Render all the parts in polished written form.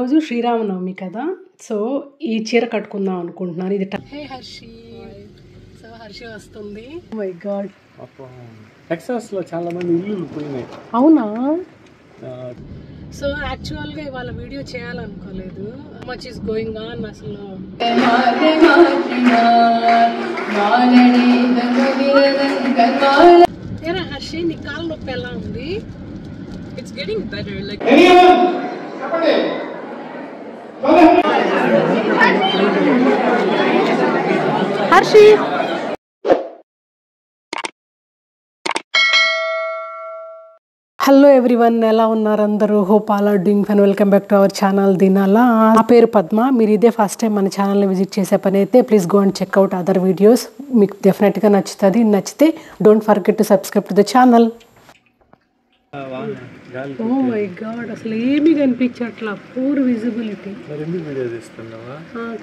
ఈరోజు శ్రీరామనవమి కదా, సో ఈ చీర కట్టుకుందాం అనుకుంటున్నాను. ఇది హే హర్షి, సో హర్షి వస్తుంది. మై గాడ్, టెక్సాస్ లో చాలా మంది ఇల్లు పోయినాయి. అవునా? సో యాక్చువల్గా ఇవాళ వీడియో చేయాలనుకోలేదు. మచ్ ఈస్ గోయింగ్ ఆన్ అసలు. ఏరా హర్షి, నీ కాలు నొప్పి ఎలా ఉంది? It's getting better. Like Harshi, hello everyone, ఎలా ఉన్నారు అందరూ? Hope all are doing fine. Welcome back to our channel దినాలా. నా పేరు పద్మ. మీరు ఇదే ఫస్ట్ టైం మన ఛానల్ని విజిట్ చేసే పని అయితే please go and check out other videos. మీకు డెఫినెట్గా నచ్చుతుంది. నచ్చితే don't forget to subscribe to the channel. Oh my God, అసలు ఏమీ కనిపించట్లా. Poor visibility.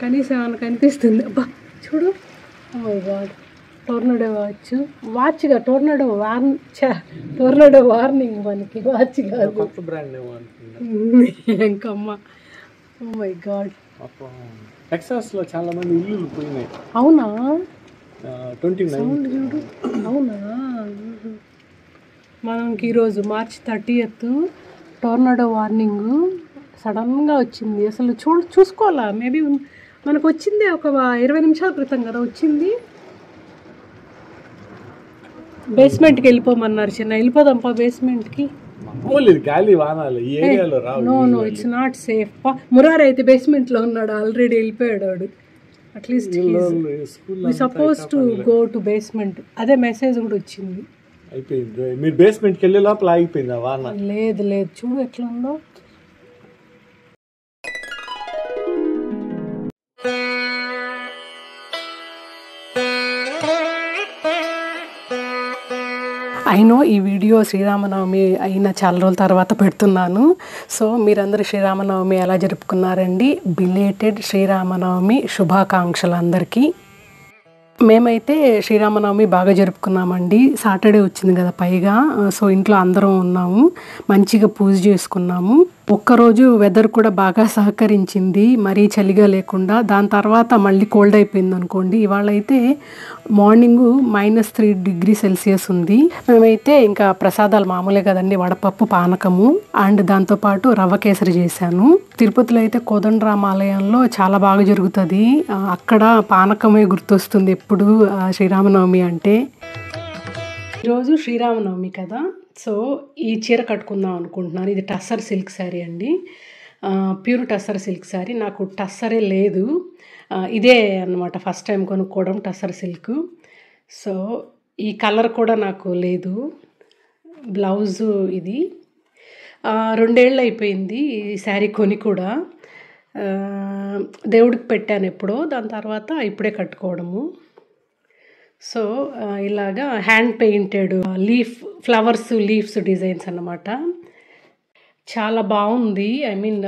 కనీసం ఏమైనా కనిపిస్తుంది? అబ్బా చూడు. ఓ మై గాడ్, టోర్నడో వాచ్గా టోర్నడో వార్నింగ్ మనకి వాచ్ కాదు. ఇంకమ్మా, ఓ మై గాడ్, టెక్సాస్ లో చాలా మంది ఇల్లు పోయినాయి. అవునా? 29 చూడు. అవునా? మనకి ఈరోజు March 30th టోర్నడో వార్నింగ్ సడన్గా వచ్చింది. అసలు చూసుకోవాలా? మేబీ మనకు వచ్చింది ఒక 20 నిమిషాల క్రితం కదా వచ్చింది. బేస్మెంట్కి వెళ్ళిపోమన్నారు. చిన్న వెళ్ళిపోదాంపా బేస్మెంట్కి. No it's not safe. Murari అయితే బేస్మెంట్లో ఉన్నాడు, ఆల్రెడీ వెళ్ళిపోయాడు వాడు. At least we suppose to go to basement. అదే మెసేజ్ కూడా వచ్చింది. అయిపోయింది. మీరు బేస్మెంట్కి వెళ్ళే లోపల ఆగిపోయిందా వాన? లేదు చూడు ఎట్లా ఉందో. అయినో ఈ వీడియో శ్రీరామనవమి అయిన చాలా రోజుల తర్వాత పెడుతున్నాను. సో మీరందరూ శ్రీరామనవమి ఎలా జరుపుకున్నారండి? బిలేటెడ్ శ్రీరామనవమి శుభాకాంక్షలు అందరికీ. మేమైతే శ్రీరామనవమి బాగా జరుపుకున్నామండి. సాటర్డే వచ్చింది కదా పైగా. సో ఇంట్లో అందరం ఉన్నాము, మంచిగా పూజ చేసుకున్నాము. ఒక్కరోజు వెదర్ కూడా బాగా సహకరించింది, మరీ చలిగా లేకుండా. దాని తర్వాత మళ్ళీ కోల్డ్ అయిపోయింది అనుకోండి. ఇవాళ అయితే మార్నింగ్ -3 degrees Celsius ఉంది. మేమైతే ఇంకా ప్రసాదాలు మామూలే కదండి, వడపప్పు, పానకము అండ్ దాంతోపాటు రవ్వ కేసరి చేశాను. తిరుపతిలో అయితే కోదండరామ ఆలయంలో చాలా బాగా జరుగుతుంది. అక్కడ పానకమే గుర్తొస్తుంది ఎప్పుడు శ్రీరామనవమి అంటే. ఈరోజు శ్రీరామనవమి కదా, సో ఈ చీర కట్టుకుందాం అనుకుంటున్నాను. ఇది టస్సర్ సిల్క్ శారీ అండి, ప్యూర్ టస్సర్ సిల్క్ శారీ. నాకు టస్సరే లేదు, ఇదే అన్నమాట ఫస్ట్ టైం కొనుక్కోవడం టస్సర్ సిల్క్. సో ఈ కలర్ కూడా నాకు లేదు. బ్లౌజు ఇది 2 ఏళ్ళు అయిపోయింది ఈ శారీ కొని కూడా. దేవుడికి పెట్టాను ఎప్పుడో, దాని తర్వాత ఇప్పుడే కట్టుకోవడము. సో ఇలాగా హ్యాండ్ పెయింటెడ్ లీవ్స్ డిజైన్స్ అన్నమాట. చాలా బాగుంది. ఐ మీన్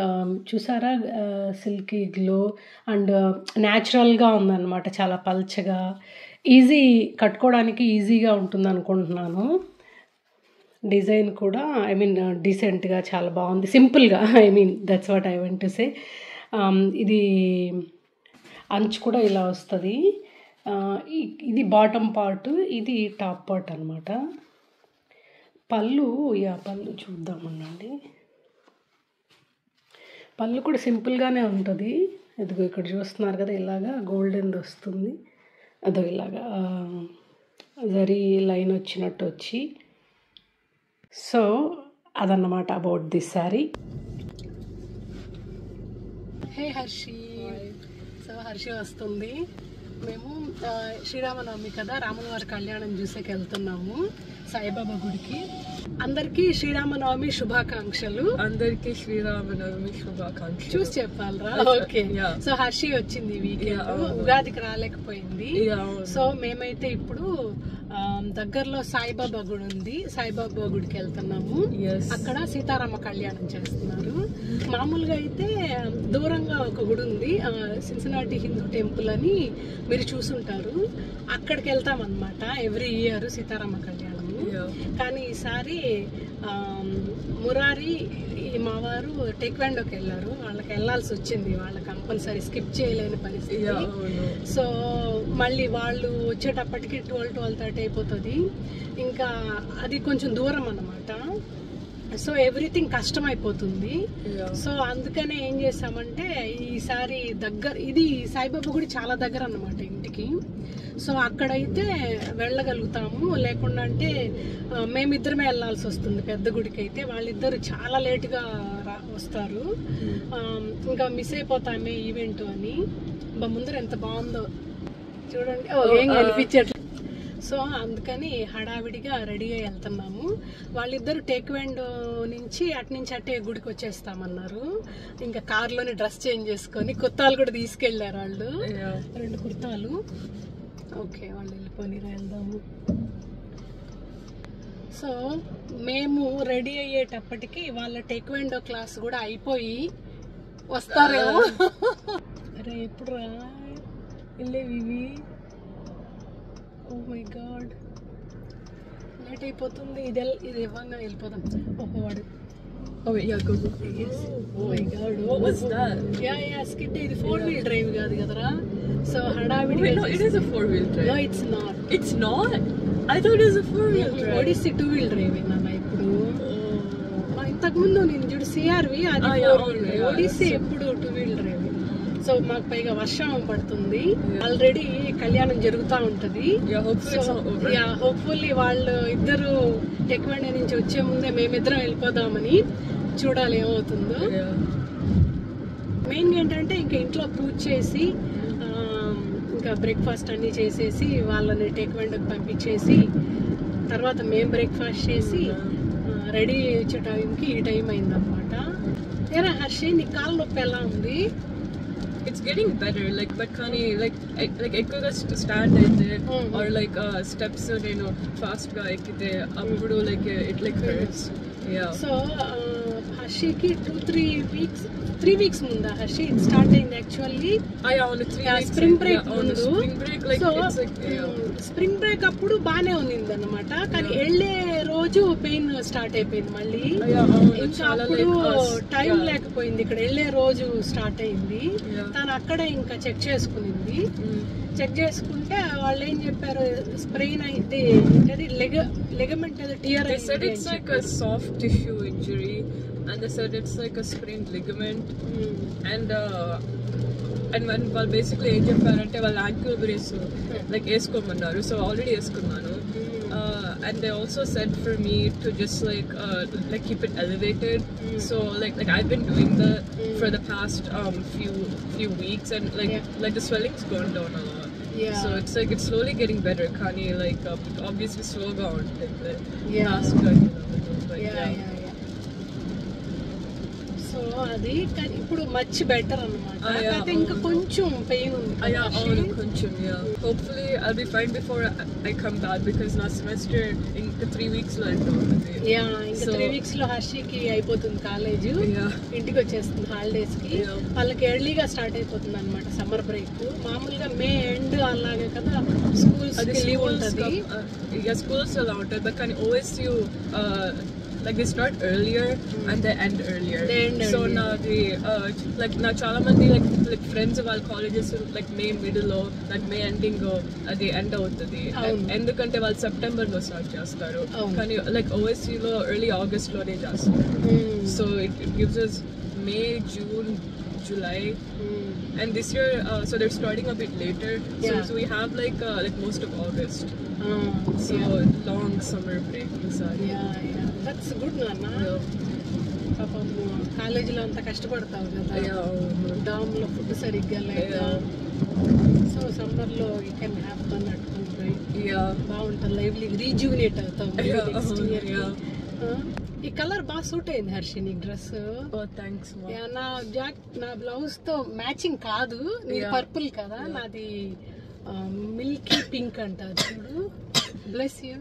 చూసారా, సిల్కీ గ్లో అండ్ న్యాచురల్గా ఉందన్నమాట. చాలా పల్చగా, కట్టుకోవడానికి ఈజీగా ఉంటుంది అనుకుంటున్నాను. డిజైన్ కూడా ఐ మీన్ డీసెంట్గా చాలా బాగుంది, సింపుల్గా. I mean that's what I want to say. ఇది అంచు కూడా ఇలా వస్తుంది. ఇది బాటమ్ పార్ట్, ఇది టాప్ పార్ట్ అనమాట. పళ్ళు చూద్దామనండి. పళ్ళు కూడా సింపుల్గానే ఉంటుంది. ఇదిగో ఇక్కడ చూస్తున్నారు కదా, ఇలాగా గోల్డెన్ వస్తుంది. అదో ఇలాగా జరీ లైన్ వచ్చినట్టు వచ్చి. సో అదన్నమాట about this sari. Hey Harshi, so Harshi వస్తుంది. మేము శ్రీరామనవమి కదా, రాముల వారి కళ్యాణం చూసేకి వెళ్తున్నాము సాయిబాబా గుడికి. అందరికీ శ్రీరామనవమి శుభాకాంక్షలు. అందరికీ శ్రీరామనవమి శుభాకాంక్షలు. చూసి చెప్పాలరా? ఓకే. సో హర్షి వచ్చింది వీకెండ్, ఉగాదికి రాలేకపోయింది. సో మేమైతే ఇప్పుడు దగ్గరలో సాయిబాబా గుడి ఉంది, సాయిబాబా గుడికి వెళ్తున్నాము. అక్కడ సీతారామ కళ్యాణం చేస్తున్నారు. మామూలుగా అయితే దూరంగా ఒక గుడి ఉంది, సిన్సినాటి హిందూ టెంపుల్ అని మీరు చూసుంటారు. అక్కడికి వెళ్తామన్నమాట ఎవ్రీ ఇయర్ సీతారామ కళ్యాణము. కానీ ఈసారి మురారి మా వారు టేక్వాండోకి వెళ్ళారు. వాళ్ళకి వెళ్ళాల్సి వచ్చింది, వాళ్ళ కంపల్సరీ స్కిప్ చేయలేని పరిస్థితి. సో మళ్ళీ వాళ్ళు వచ్చేటప్పటికి 12-12:30 అయిపోతుంది. ఇంకా అది కొంచెం దూరం అన్నమాట. సో ఎవ్రీథింగ్ కష్టం అయిపోతుంది. సో అందుకనే ఏం చేసామంటే ఈసారి ఇది సాయిబాబా గుడి చాలా దగ్గర అన్నమాట ఇంటికి. సో అక్కడైతే వెళ్ళగలుగుతాము, లేకుండా అంటే మేమిద్దరమే వెళ్ళాల్సి వస్తుంది పెద్ద గుడికి అయితే. వాళ్ళిద్దరు చాలా లేటుగా వస్తారు, ఇంకా మిస్ అయిపోతామే ఈవెంట్ అని. ముందర ఎంత బాగుందో చూడండి, ఏం కనిపించట్లేదు. సో అందుకని హడావిడిగా రెడీ అయ్యి వెళ్తున్నాము. వాళ్ళిద్దరు టేక్వాండో నుంచి అటే గుడికి వచ్చేస్తామన్నారు. ఇంకా కార్లోనే డ్రెస్ చేంజ్ చేసుకొని కుర్తాలు కూడా తీసుకెళ్లారు వాళ్ళు, 2 కుర్తాలు. ఓకే, వాళ్ళు వెళ్ళిపోయిరా, వెళ్దాము. సో మేము రెడీ అయ్యేటప్పటికి వాళ్ళ టేక్వాండో క్లాస్ కూడా అయిపోయి వస్తారేమో. అరే ఎప్పుడు రా వెళ్ళేవి? ఓ మై గాడ్, లేట్ అయిపోతుంది. ఇది ఇవ్వంగా వెళ్ళిపోదాం. ఓహో వాడు స్కిడ్. ఇది 4-wheel drive కాదు కదరా. సో హడావిడి. ఒడిస్సీ 2-wheel drive నాన్న. ఇప్పుడు ఇంతకు ముందు నేను చూడు సిఆర్వి, అది ఒడిస్సీ ఎప్పుడు 2-wheel drive. సో మాకు పైగా వర్షం పడుతుంది, ఆల్రెడీ కళ్యాణం జరుగుతూ ఉంటది. హోప్ఫుల్లీ వాళ్ళు ఇద్దరు టేక్వాండో నుంచి వచ్చే ముందే మేమిద్దరం వెళ్ళిపోదామని చూడాలి ఏమవుతుందో. మెయిన్ ఏంటంటే ఇంకా ఇంట్లో పూజ చేసి ఇంకా బ్రేక్ఫాస్ట్ అన్ని చేసేసి వాళ్ళని టేక్వాండోకి పంపించేసి తర్వాత మేము బ్రేక్ఫాస్ట్ చేసి రెడీ వచ్చే టైంకి ఈ టైం అయిందనమాట. ఏరా హర్షి, నీ కాళ్ళ నొప్పి ఎలా ఉంది? It's getting better, but kani ekkuga stand aithe or steps nenu fast ga ekkite appudu it hurts. So Harshiki 3 weeks munda Harshi it started actually. Only 3 weeks. Spring break mundu. Spring break so spring break appudu baane unnindi annamata, kani elle roju pain start అయిపోయింది మళ్ళీ. ఇంకా అప్పుడు time లేకపోయింది, ఇక్కడ వెళ్ళే రోజు start అయింది. తను అక్కడే ఇంకా చెక్ చేసుకునింది. చెక్ చేసుకుంటే వాళ్ళు ఏం చెప్పారు, స్ప్రెయిన్ అయితే లిగమెంట్ ఏదో టియర్ అయింది. They said it's like a soft tissue injury and they said it's like a sprained ligament. And when వాళ్ళు బేసిక్లీ ఏం చెప్పారంటే వాళ్ళ యాంకిల్ బ్రేస్ వేసుకోమన్నారు. సో ఆల్రెడీ వేసుకున్నాను. And they also said for me to just keep it elevated. So I've been doing that for the past few weeks, and the swelling's gone down a lot. So it's it's slowly getting better. Kani obviously slow down last so అది ఇప్పుడు much better అన్నమాట. అయితే ఇంకా కొంచెం pain ఉంది. కొంచెం. Hopefully I'll be fine before I come back because నా semester ఇంకా 3 weeks లో అయిపోతుంది. ఇంకా 3 weeks లో హర్షికి అయిపోతుంది కాలేజ్, ఇంటికి వచ్చేస్తుంది హాలిడేస్ కి. వాళ్ళకి ఎర్లీగా స్టార్ట్ అయిపోతుంది అనమాట సమ్మర్ బ్రేక్. మామూలుగా మే ఎండ్ అలాగే కదా స్కూల్స్ లీవ్ ఉంటుంది. స్కూల్స్ అలా ఉంటుంది, బట్ కానీ OSU they start earlier and they end earlier. So now na chala mandi friends of all colleges May middle lo May ending adi end avutadi, endukante వాళ్ళు September lo start chestaru, kani OSU lo early August lo ne chestaru. So it gives us May, June, July. And this year so they're starting a bit later. So we have most of August. So long summer break inside. That's good నాన్న. పాపం కాలేజీలో అంతా కష్టపడతావు కదా, డామ్లో food సరిగ్గా లేక. So సమ్మర్లో you can have fun at home, right? బాగుంటుంది, lively rejuvenate అవుతావు. ఈ కలర్ బాగా సూట్ అయింది హర్షి నీకు డ్రెస్. నా బ్లౌజ్ తో మ్యాచింగ్ కాదు, నీది పర్పుల్ కదా, నాది మిల్కీ పింక్ అంటారు చూడు. Bless you.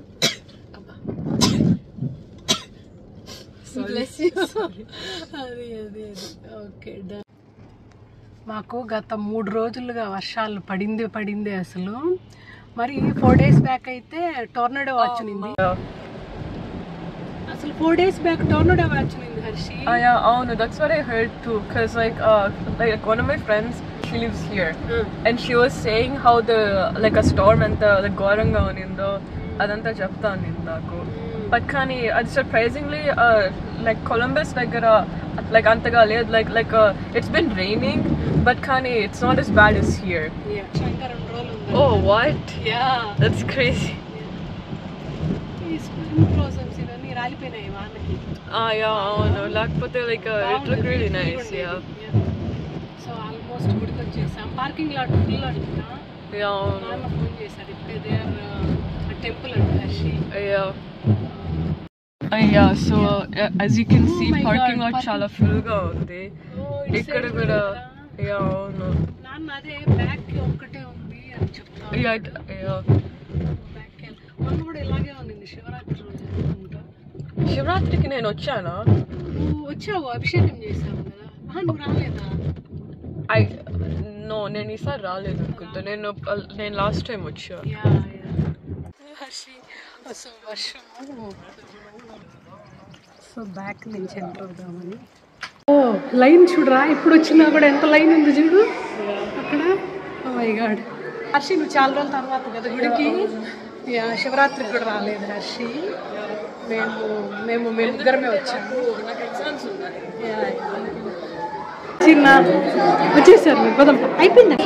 Okay done. మాకు గత 3 రోజులుగా వర్షాలు పడిందే అసలు. మరి 4 days బ్యాక్ అయితే టోర్నడో వచ్చింది. అసలు 4 days బ్యాక్ టోర్నడో వచ్చింది Harshi. Yeah, oh no, that's what I heard too. Cause like one of my friends, she lives here, and she was saying how the like a storm and the Goranga unindo adanta chepta nindaku. But kani అది surprisingly like Columbus దగ్గర like అంతగా లేదు. Like it's been raining, but kani it's not as bad as here. Yeah, Shankar 2 రోజులు ఉంది. Oh what? Yeah, That's crazy. ఈ spring blossoms ఇవన్నీ రాలిపోయినాయి వానకి. Yeah, oh no, లేకపోతే like it looked really nice. Yeah. So almost గుడికి వచ్చేసాం. Parking lot full అంటున్నా. Yeah. నాన్న ఫోన్ చేశారు ఇప్పుడే. దేర్ టెంపుల్ అంట Harshi. Yeah. Yeah, so as you can see, parking lot చాలా full గా ఉంది. ఇక్కడ కూడా అవును. నాన్న అదే బ్యాక్ ఒక్కటే ఉంది అని చెప్తాను. బ్యాక్ మొన్న కూడా ఇలాగే ఉంది శివరాత్రి రోజు అనుకుంటా. శివరాత్రికి నేను వచ్చానా? నువ్వు వచ్చావు, అభిషేకం చేసావు కదా. నువ్వు రాలేదా? నో, నేను ఈసారి రాలేదు అనుకుంటా. నేను లాస్ట్ టైం వచ్చా. హర్షి సో వర్షము. సో బ్యాక్ నుంచి ఎంటర్ అవుదామని. ఓ లైన్ చూడరా, ఇప్పుడు వచ్చినా కూడా ఎంత లైన్ ఉంది చూడు అక్కడ. ఓ మై గాడ్ హర్షి, నువ్వు చాలా రోజుల తర్వాత కదా గుడికి. శివరాత్రికి కూడా రాలేదు హర్షి. మేము ఇద్దరమే వచ్చాము. చిన్న వచ్చేసారు మీరు పదం అయిపోయింది.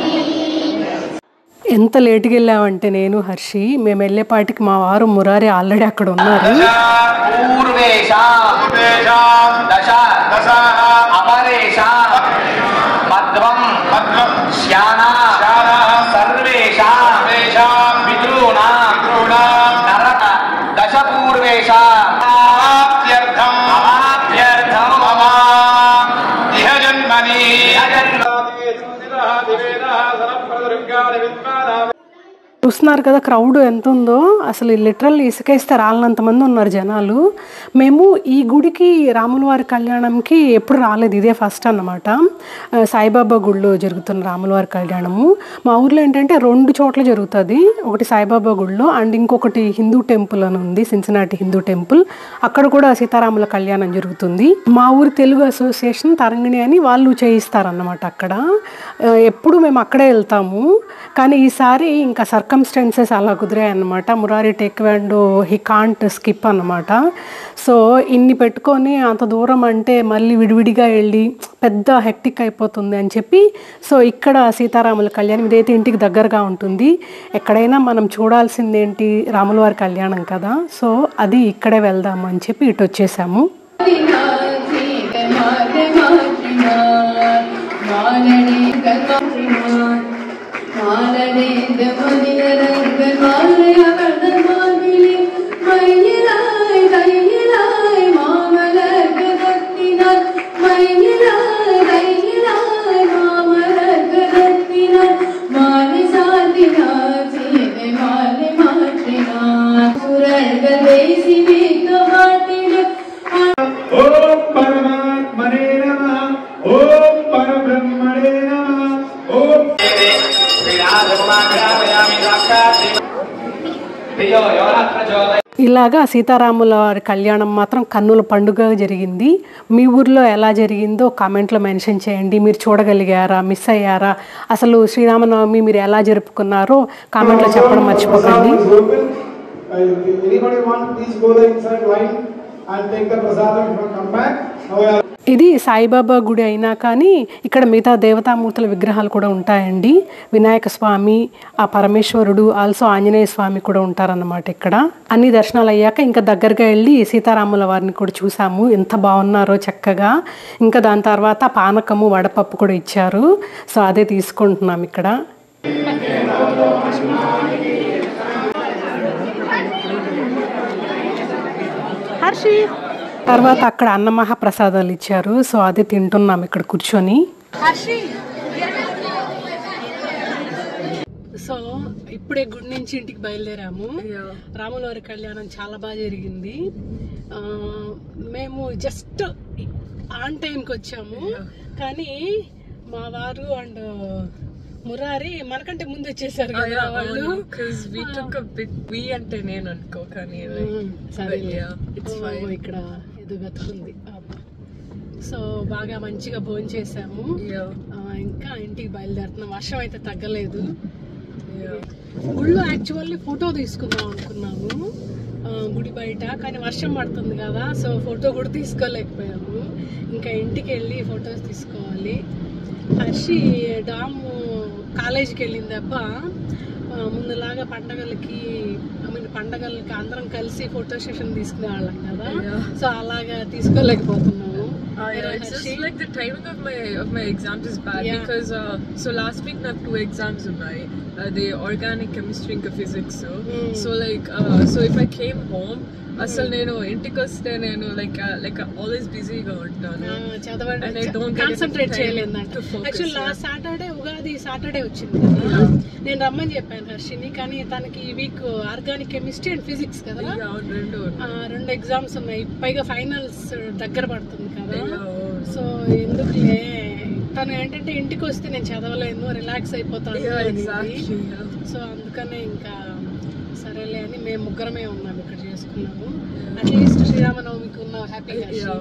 ఎంత లేట్గా వెళ్ళామంటే నేను హర్షి, మేము వెళ్ళేపాటికి మా వారు మురారి ఆల్రెడీ అక్కడ ఉన్నారు. చూస్తున్నారు కదా క్రౌడ్ ఎంత ఉందో. అసలు లిటరల్ ఇసుకేస్తే రాలినంత మంది ఉన్నారు జనాలు. మేము ఈ గుడికి రాముల వారి కళ్యాణంకి ఎప్పుడు రాలేదు, ఇదే ఫస్ట్ అన్నమాట. సాయిబాబా గుడిలో జరుగుతున్న రాముల వారి కళ్యాణము మా ఊర్లో ఏంటంటే 2 చోట్ల జరుగుతుంది. ఒకటి సాయిబాబా గుడిలో అండ్ ఇంకొకటి హిందూ టెంపుల్ అని ఉంది, సిన్సినాటి హిందూ టెంపుల్. అక్కడ కూడా సీతారాముల కళ్యాణం జరుగుతుంది. మా ఊరి తెలుగు అసోసియేషన్ తరంగిణి అని వాళ్ళు చేయిస్తారన్నమాట అక్కడ. ఎప్పుడు మేము అక్కడే వెళ్తాము. కానీ ఈసారి ఇంకా సర్కమ్స్టెన్సెస్ అలా కుదిరాయి అన్నమాట. Murari taekwondo he can't skip అన్నమాట. సో ఇన్ని పెట్టుకొని అంత దూరం అంటే మళ్ళీ విడివిడిగా వెళ్ళి పెద్ద హెక్టిక్ అయిపోతుంది అని చెప్పి సో ఇక్కడ సీతారాముల కళ్యాణం ఇదైతే ఇంటికి దగ్గరగా ఉంటుంది. ఎక్కడైనా మనం చూడాల్సింది ఏంటి, రాముల వారి కళ్యాణం కదా. సో అది ఇక్కడే వెళ్దాము అని చెప్పి ఇటు వచ్చేసాము. ఇలాగా సీతారాముల వారి కళ్యాణం మాత్రం కన్నుల పండుగ జరిగింది. మీ ఊర్లో ఎలా జరిగిందో కామెంట్లో మెన్షన్ చేయండి. మీరు చూడగలిగారా, మిస్ అయ్యారా, అసలు శ్రీరామనవమి మీరు ఎలా జరుపుకున్నారో కామెంట్లో చెప్పడం మర్చిపోకండి. ఇది సాయిబాబా గుడి అయినా కానీ ఇక్కడ మిగతా దేవతామూర్తుల విగ్రహాలు కూడా ఉంటాయండి. వినాయక స్వామి, ఆ పరమేశ్వరుడు, ఆల్సో ఆంజనేయ స్వామి కూడా ఉంటారన్నమాట ఇక్కడ. అన్ని దర్శనాలు అయ్యాక ఇంకా దగ్గరగా వెళ్ళి సీతారాముల వారిని కూడా చూసాము. ఎంత బాగున్నారో చక్కగా. ఇంకా దాని తర్వాత పానకము, వడపప్పు కూడా ఇచ్చారు. సో అదే తీసుకుంటున్నాం ఇక్కడ. హర్షి తర్వాత అక్కడ అన్న మహాప్రసాదాలు ఇచ్చారు. సో అది తింటున్నాం ఇక్కడ కూర్చొని. సో ఇప్పుడే గుడి నుంచి ఇంటికి బయలుదేరాము. రాముల వారి కళ్యాణం చాలా బాగా జరిగింది. మేము జస్ట్ ఆన్ టైంకి వచ్చాము. కానీ మా వారు అండ్ మురారి మనకంటే ముందు వచ్చేసారు కదా వాళ్ళు. because we took a bit we అంటే నేను అనుకో కానీ సరే it's fine. ఇక్కడ ఎదుగతుంది. సో బాగా మంచిగా భోజనం చేసాము. ఇంకా ఇంటికి బయలుదేరుతున్నాం. వర్షం అయితే తగ్గలేదు. గుడిలో యాక్చువల్లీ ఫోటో తీసుకుందాం అనుకున్నాము గుడి బయట, కానీ వర్షం పడుతుంది కదా, సో ఫోటో కూడా తీసుకోలేకపోయాము. ఇంకా ఇంటికి వెళ్ళి ఫొటోస్ తీసుకోవాలి. హర్షి డాము కాలేజీకి వెళ్ళింది తప్ప ముందులాగా పండగలకి పండగలకి అందరం కలిసి ఫోటో సెషన్ తీసుకునే వాళ్ళం కదా, సో అలాగా తీసుకోలేకపోతున్నాము. It's just like the timing of my exams is bad because so last week I have 2 exams unnai, the organic chemistry and physics. So like so if I came home అసలు నేను ఇంటికి వస్తే నేను like always బిజీగా ఉంటాను, concentrate చేయలేదంట. Actual last Saturday Ugadi Saturday వచ్చింది కదా, నేను రమ్మని చెప్పాను హర్షిని, కానీ తనకి ఈ week organic chemistry and physics కదా, 2 ఎగ్జామ్స్ ఉన్నాయి, పైగా ఫైనల్స్ దగ్గర పడుతుంది కదా, సో ఎందుకులే తను ఏంటంటే ఇంటికి వస్తే నేను చదవలేను రిలాక్స్ అయిపోతాను, సో అందుకనే ఇంకా సరేలే అని మేము ముగ్గురమే ఉన్నాము ఇక్కడ చేసుకున్నాము. అట్లీస్ట్ శ్రీరామనవమికి ఉన్న హ్యాపీగా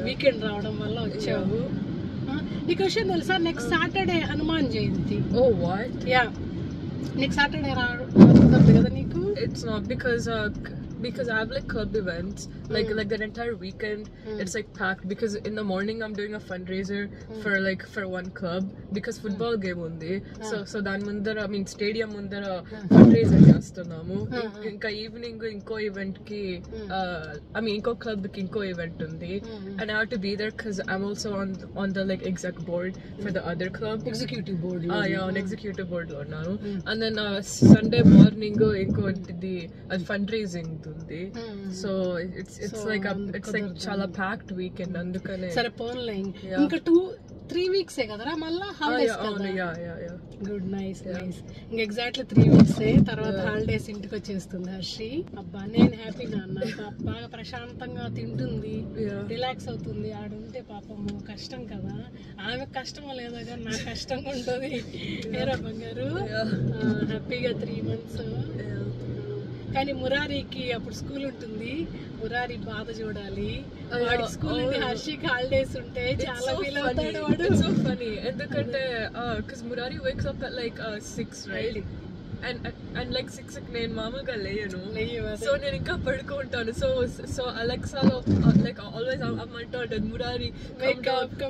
వీకెండ్ రావడం వల్ల వచ్చావు. నీకు విషయం తెలుసా, next Saturday Hanuman Jayanti. Next Saturday రావడం కదా నీకు? It's not because I have like club events like that entire weekend. It's like packed because in the morning I'm doing a fundraiser for one club because football game undi, so dan mundara I mean stadium mundara fundraiser chestunnamo. Inka evening inko event ki I mean inko club ki inko event undi and I have to be there because I'm also on the like exec board for the other club, executive board. on executive board lo unnanu. And then Sunday morning inko the fundraising ఉంది, so it's like చాలా packed weekend, అందుకనే సరే పోన్లే. ఇంకా 2-3 weeks కదరా మళ్ళా holidays కదా. Good, nice. ఇంకా ఎగ్జాక్ట్లీ 3 వీక్స్ తర్వాత హాలిడేస్ ఇంటికి వచ్చేస్తుంది హర్షి. అబ్బా నేను హ్యాపీ నాన్న, బాగా ప్రశాంతంగా తింటుంది, రిలాక్స్ అవుతుంది. ఆడుంటే పాపము కష్టం కదా, ఆమె కష్టం లేదా కానీ నాకు కష్టంగా ఉంటుంది. ఏరా బంగారు, హ్యాపీగా 3 months. కానీ మురారికి అప్పుడు స్కూల్ ఉంటుంది, మురారి బాధ చూడాలి. వాడికి స్కూల్ ఉంటే హర్షికి హాలిడేస్ ఉంటే చాలా ఫీల్ అవుతాడు వాడు. సో ఫనీ ఎందుకంటే Murari wakes up at like 6 right, and like 6 నేను మామూలుగా లేయను, సో నేను ఇంకా పడుకుంటాను. సో అలెక్సాలో like always అమ్మంటూ ఉంటుంది మురారి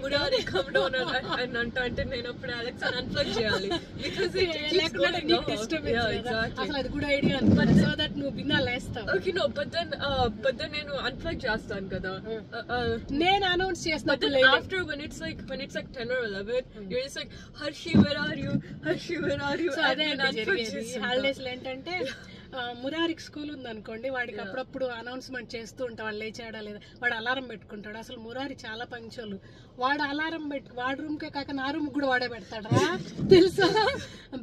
మురారి కమ్ డౌన్ అని అంటూ అంటే నేను అప్పుడు అలెక్సా అన్ప్లగ్ చేయాలి because అసలు అది కూడా ఐడియా సో దట్ నువ్వు బిన్నా లేస్తావు. ఓకే నో బట్ దెన్ నేను అన్ప్లగ్ చేస్తాను కదా, నేను అనౌన్స్ చేస్తాను. After when it's like 10 or 11 you're just like Harshi where are you, Harshi where are you. So అదే హాలిడేస్ లో ఏంటంటే మురారికి స్కూల్ ఉంది అనుకోండి, వాడికి అప్పుడప్పుడు అనౌన్స్మెంట్ చేస్తూ ఉంటా వాడు లేచాడా లేదా, వాడు అలారం పెట్టుకుంటాడు. అసలు మురారి చాలా పంక్చువల్, వాడు అలారం వాడి రూమ్ కే కాక నా రూమ్ కూడా వాడే పెడతాడు రా, తెలుసా,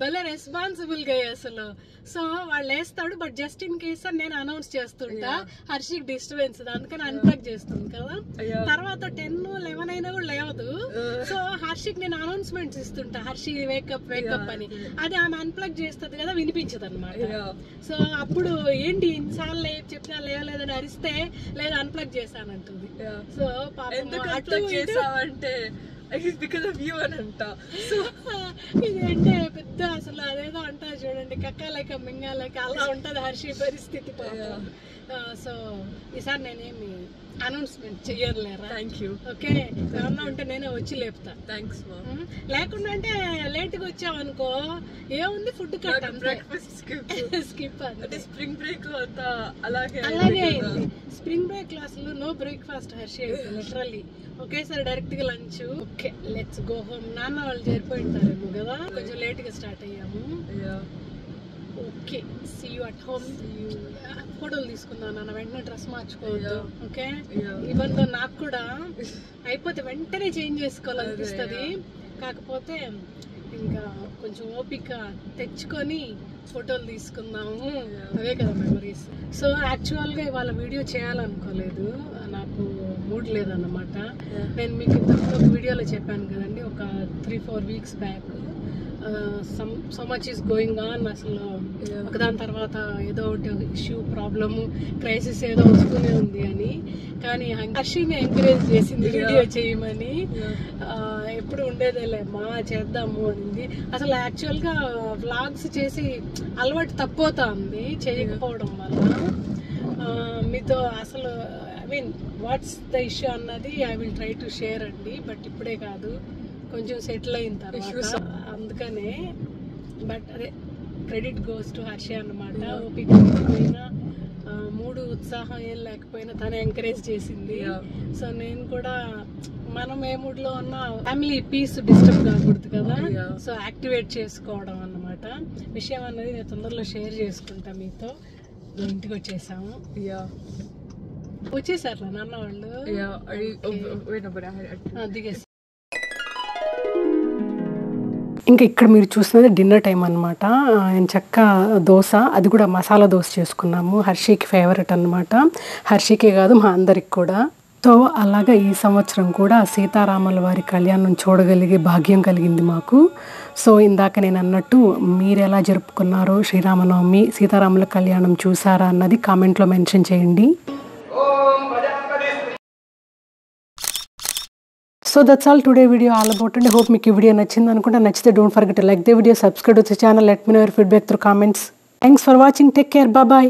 భలే రెస్పాన్సిబుల్ గా అసలు. సో వాడు లేస్తాడు, బట్ జస్ట్ ఇన్ కేస్ నేను అనౌన్స్ చేస్తుంటా, హర్షికి డిస్టర్బెన్స్, అందుకని అన్ప్లగ్ చేస్తుంది కదా. తర్వాత 10-11 అయినా కూడా లేవదు, సో హర్షికి నేను అనౌన్స్మెంట్స్ ఇస్తుంటా, హర్షి వేకప్ అని. అది ఆమె అన్ప్లగ్ చేస్తుంది కదా, వినిపించదు అనమాట. సో అప్పుడు ఏంటి ఇన్నిసార్లు చెప్పినా లేవలేదని అరిస్తే లేదా అన్ప్లగ్ చేశానంటుంది. సో అంటే బికాస్ ఆఫ్ యూ అని అంట. సో ఇదంటే పెద్ద అసలు అదేదో అంటారు చూడండి, కక్కాలేక మింగాలేక అలా ఉంటది హర్షి పరిస్థితి. సో ఈసారి నేనేమి అనౌన్స్మెంట్ చెయ్యలేరా? Thank you. ఓకే, ఏమన్నా ఉంటే నేనే వచ్చి లేపుతా. థ్యాంక్స్. లేకుండా అంటే లేట్ గా వచ్చావనుకో ఏముంది ఫుడ్ కట్ బ్రేక్ఫాస్ట్ స్కిప్ అంటే స్ప్రింగ్ బ్రేక్ లో అంతా అలాగే అయింది. స్ప్రింగ్ బ్రేక్ క్లాస్ లో నో బ్రేక్ఫాస్ట్ హర్షి లిటరల్లీ ఒకేసారి డైరెక్ట్ గా lunch. Okay let's go home. నాన్న వాళ్ళు చేరిపోయింటారేమో కదా, కొంచెం లేట్ గా స్టార్ట్ అయ్యాము. Okay, see you at home. ఫోటోలు తీసుకుందాం నాన్న, వెంటనే డ్రెస్ మార్చుకోవద్దు. ఓకే, ఈవెన్ దో నాకు కూడా అయిపోతే వెంటనే చేంజ్ చేసుకోవాలనిపిస్తుంది, కాకపోతే ఇంకా కొంచెం ఓపిక తెచ్చుకొని ఫోటోలు తీసుకుందాము, అవే కదా మెమరీస్. సో యాక్చువల్గా ఇవాళ వీడియో చేయాలనుకోలేదు, నాకు మూడ్ చూడలేదన్నమాట. నేను మీకు ఇంతకుముందు ఒక వీడియోలో చెప్పాను కదండి, ఒక 3-4 weeks back, so much is going on. అసలు ఒకదాని తర్వాత ఏదో ఒకటి ఇష్యూ, ప్రాబ్లము, క్రైసిస్ ఏదో వస్తూనే ఉంది అని. కానీ హర్షిని ఎంకరేజ్ చేసింది వీడియో చేయమని. ఎప్పుడు ఉండేదేలేమ్మా చేద్దాము అనింది. అసలు యాక్చువల్గా వ్లాగ్స్ చేసి అలవాటు తప్పోతా ఉంది చేయకపోవడం వల్ల. మీతో అసలు I mean what's the issue అన్నది I will try to share అండి, బట్ ఇప్పుడే కాదు, కొంచెం సెటిల్ అయిన తర్వాత. అందుకనే బట్ అదే క్రెడిట్ గోస్ టు హర్ష అన్నమాట. ఓపిక లేకపోయినా, మూడు ఉత్సాహం ఏం లేకపోయినా తను ఎంకరేజ్ చేసింది. సో నేను కూడా మనం ఏ మూడ్లో ఉన్న ఫ్యామిలీ పీస్ డిస్టర్బ్ కాకూడదు కదా, సో యాక్టివేట్ చేసుకోవడం అన్నమాట. విషయం అన్నది నేను తొందరలో షేర్ చేసుకుంటా మీతో. ఇంటికి వచ్చేసాము. వచ్చేసారు నాన్న వాళ్ళు, దిగేసి. ఇంకా ఇక్కడ మీరు చూసినది డిన్నర్ టైం అనమాట. చక్క దోశ, అది కూడా మసాలా దోశ చేసుకున్నాము. హర్షికి ఫేవరెట్ అనమాట. హర్షికే కాదు మా అందరికి కూడా. సో అలాగా ఈ సంవత్సరం కూడా సీతారాముల వారి కళ్యాణం చూడగలిగే భాగ్యం కలిగింది మాకు. సో ఇందాక నేను అన్నట్టు మీరు ఎలా జరుపుకున్నారో శ్రీరామనవమి, సీతారాముల కళ్యాణం చూసారా అన్నది కామెంట్లో మెన్షన్ చేయండి. So that's all today video all about అండి. హోప్ మీకు ఈ వీడియో నచ్చింది అనుకుంటా. నచ్చితే don't forget to like the video, subscribe to the channel, let me know your feedback through comments. Thanks for watching, take care, bye.